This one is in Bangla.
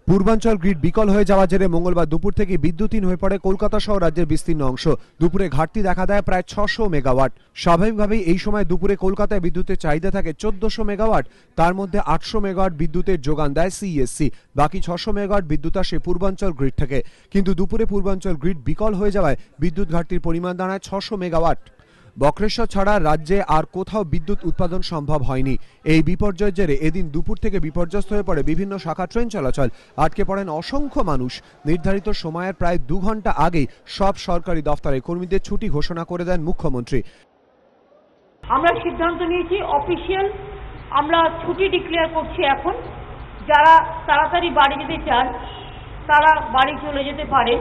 পূর্বাঞ্চল গ্রিড বিকল হয়ে যাওয়ার জেরে মঙ্গলবার দুপুর থেকে বিদ্যুৎহীন হয়ে পড়ে কলকাতা সহ রাজ্যের বিস্তীর্ণ অংশ। দুপুরে ঘাটতি দেখা দেয় প্রায় 600 মেগাওয়াট। স্বাভাবিকভাবেই এই সময় দুপুরে কলকাতায় বিদ্যুতের চাহিদা থাকে 1400 মেগাওয়াট। তার মধ্যে 800 মেগাওয়াট বিদ্যুতের যোগান দেয় সিইএসসি। বাকি 600 মেগাওয়াট বিদ্যুৎ আসে পূর্বাঞ্চল গ্রিড থেকে। কিন্তু দুপুরে পূর্বাঞ্চল গ্রিড বিকল হয়ে যাওয়ায় বিদ্যুৎ ঘাটতির পরিমাণ দাঁড়ায় 600 মেগাওয়াট। বক্রেশ্বর ছাড়া রাজ্যে আর কোথাও বিদ্যুৎ উৎপাদন সম্ভব হয়নি। এই বিপর্যয়ের জেরে এদিন দুপুর থেকে বিপর্যস্ত হয়ে পড়ে বিভিন্ন শাখা ট্রেন চলাচল। আটকে পড়েন অসংখ্য মানুষ। নির্ধারিত সময়ের প্রায় 2 ঘন্টা আগেই সব সরকারি দফতরে কর্মীদের ছুটি ঘোষণা করে দেন মুখ্যমন্ত্রী। আমরা সিদ্ধান্ত নিয়েছি অফিসিয়াল আমরা ছুটি ডিক্লেয়ার করছি। এখন যারা তাড়াতাড়ি বাড়ি যেতে চান তারা বাড়ি চলে যেতে পারে।